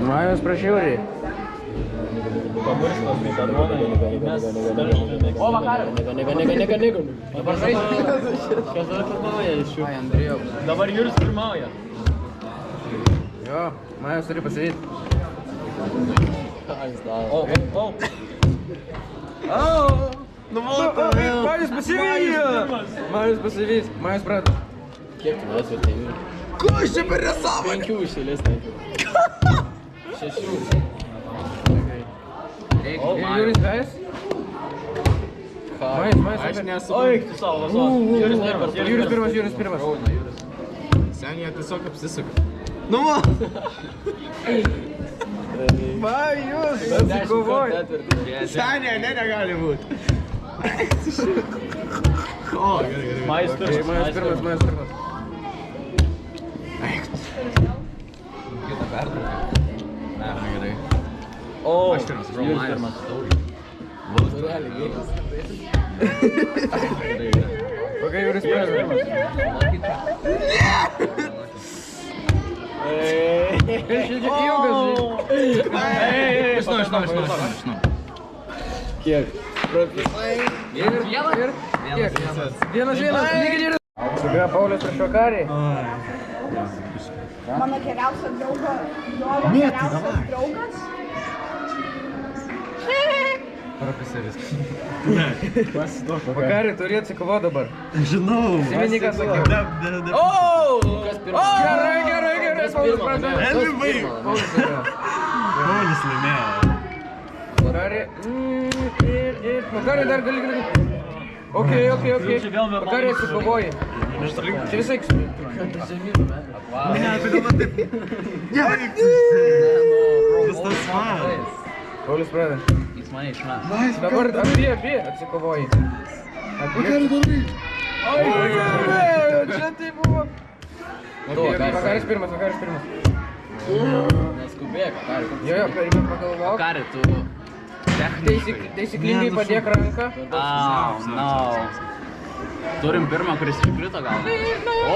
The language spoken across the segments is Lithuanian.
Majus prašiauriai. Pamirštas mikrofoną, mes o, vakarą. Nega. Dabar žaidžiu. Kas dabar pirmauja iš jų? Ai, Andrėjau. Dabar Juris pirmauja. Jo, Majus turi pasivyti. O. Majus pasivyti! Majus pasivyti. Majus pradeda. Kiek tu mes jau tai Juri? Ko aš čia per nesąmonę? 5 išėlės, 6. Juris vejas? Majus. Aš nesu. O, eik tu savo, vasos. Juris pirmas. Senė tiesiog apsisuka. Nu, va! Majus, atsikovoj. Senė, negali būti. O, gerai. Majus Majus pirmas. Kitą pertrauką. Ne, gerai. O, Aš pirmas, Juris pirmas. Ok, Juris pirmas. Ilgas. Žinau. Kiek? Vienas, lygiai ir... Subėjo Paulius prieš vakarį. Mano geriausias draugas. Vakarį turi atsikovoti dabar. Žinau. Simeni, ką sakiau. O! Kas pirmas? Gerai. Paulius pradėjo. Paulius laimėjo. Vakarį. Vakarį dar gali. Ok. Vakarį atsikovoji. Čia visai. Ne, tai dabar taip. Visas man. Paulius pradėjo. Jis mane išmes. Dabar abi atsikovoji. Vakarį darai. Čia tai buvo. Vakaris pirmas. Neskubėk, Vakarį. Jo, pagalvok. Vakarį, tu... Taisyklingai padėk ranką. No. Turim pirmą, kuris iškrito gal. O!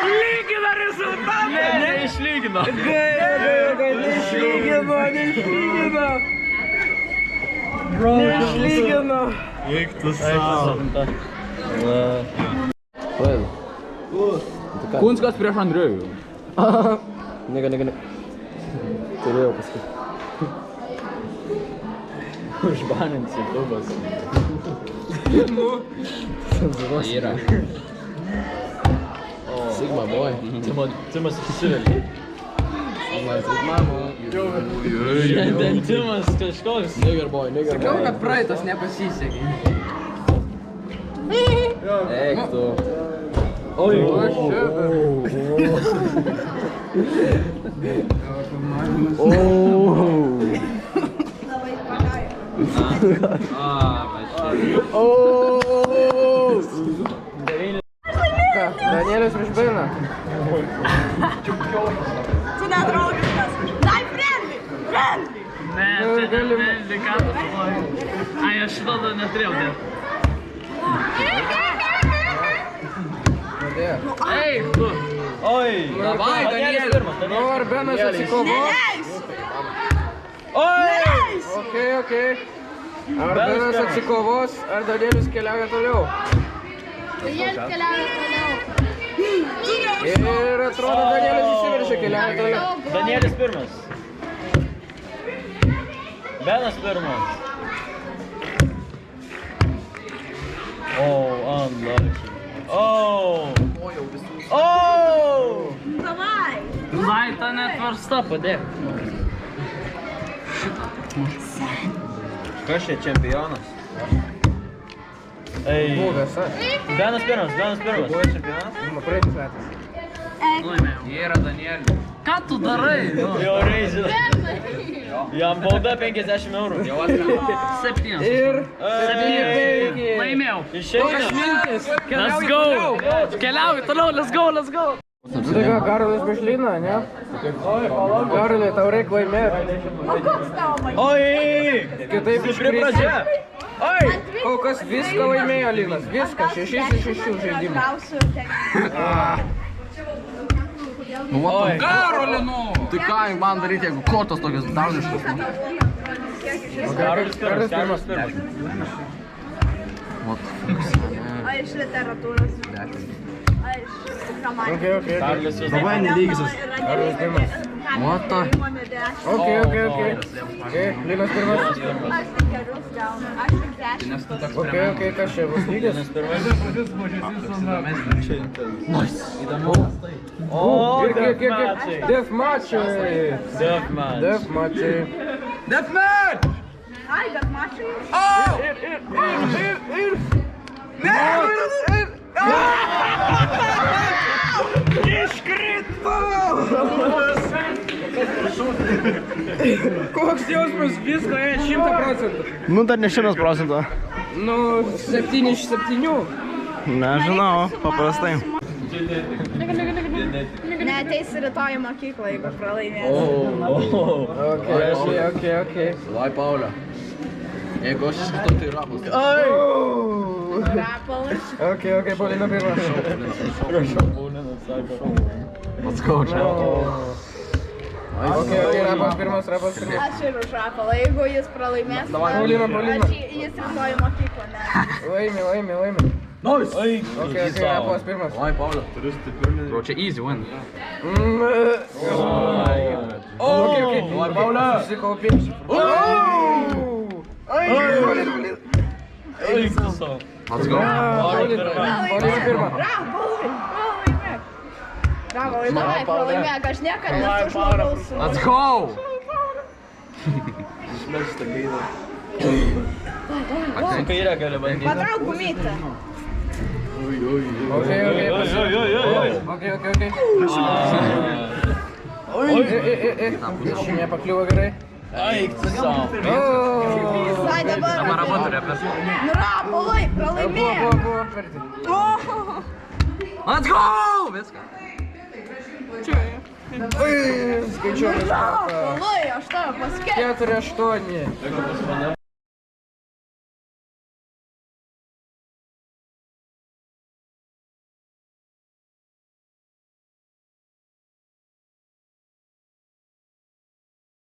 Lygina rezultatą! Neišlygino. Neišlygino. Eik tu savo. Kunskas prieš Andrėjų. Nega. Turėjau pasakyti. Užbaninsi klubas. Yra. Sigma boy. Timas išsivelė. Šiandien Timas kažkoks. Nigger boy. Sakiau, kad praeitas nepasisekė. Eik tu. Oi. Danielius prieš Bainą. Tu nedraugiškas. Dai friendly. Ne, čia nemeldė, ką tu suvoji. Ai, aš šito neturėjau dėti. Eik, tu. Oi. Davai, Danielius. Ar Benas atsikovos? Oi. Ok. Ar Benas atsikovos, ar Danielius keliauja toliau? Danielius keliauja toliau. Ir atrodo, Danielius išsiveržė keliauja toliau. Danielius pirmas. Benas pirmas. Unlucky. Davai. Laita netvarsta, padėk. Kas čia čempionas? Buvęs, Benas pirmas. Buvęs čempionas? Praeitais metais. Laimėjau. Yra Danielius. Ką tu darai? Jo reizė. Jam bauda 50 eurų. 7. Ir... Laimėjau. Išeina. Let's go. Keliauju toliau, let's go. Tai ką, Karolis Bešlyna, ne? Karolai, tau reikia laimėti. O koks tavo maistas? Oi! Kitaip Stipri pradžia. Oi! O kol kas viską laimėjo Linas. Viską, 6 iš 6 žaidimų. Gausiu ten. Karolinu! Tai ką man daryti, jeigu kortos tokios dauniškos? Karolis pirmas. A iš literatūros. A iš romantikos. Okei. Karolis vis Labai nelygisis. Karolis pirmas. What the? Okei. Linas pirmas. Aš tik gerus gaunu. Aš tik 10. Okei, kas čia bus lygis? O, Ir kiek? Deathmatchai. Deathmatch. Deathmatch! Ai, bet mačiau. Ir. Iškrito! Koks jausmas, visko 100%. Nu, dar ne 100%. Nu, 7 iš 7. Nežinau, paprastai. Neateis rytoj į mokyklą, jeigu pralaimės. Okei. Vai, Paulio. Jeigu aš iškritau, tai rapas. Rapolas. Okei, Paulina pirmas. Let's go, čia. Okei, Rapas pirmas. Aš ir už Rapolą, jeigu jis pralaimės, Paulina. jis rytoj į mokyklą. Laimi. Nice. Okei, Rapas pirmas. Vai, Paulio. Bro, čia easy win. Okei. Paula. Susikaupim. Let's go. Paulina pirma. Rapolai, davai, pralaimėk, aš niekada nesu žmogaus sūnus. Let's go. Su kairė gali bandyti. Patrauk gumytę. Okei. Dešinė pakliuvo gerai. Eik tu savo. Ai, dabar. Nu, Rapolai, pralaimėk. Buvo apverti. Let's go. Viską. Skaičiuoju. Rapolai, aš tave paskėsiu. 4-8.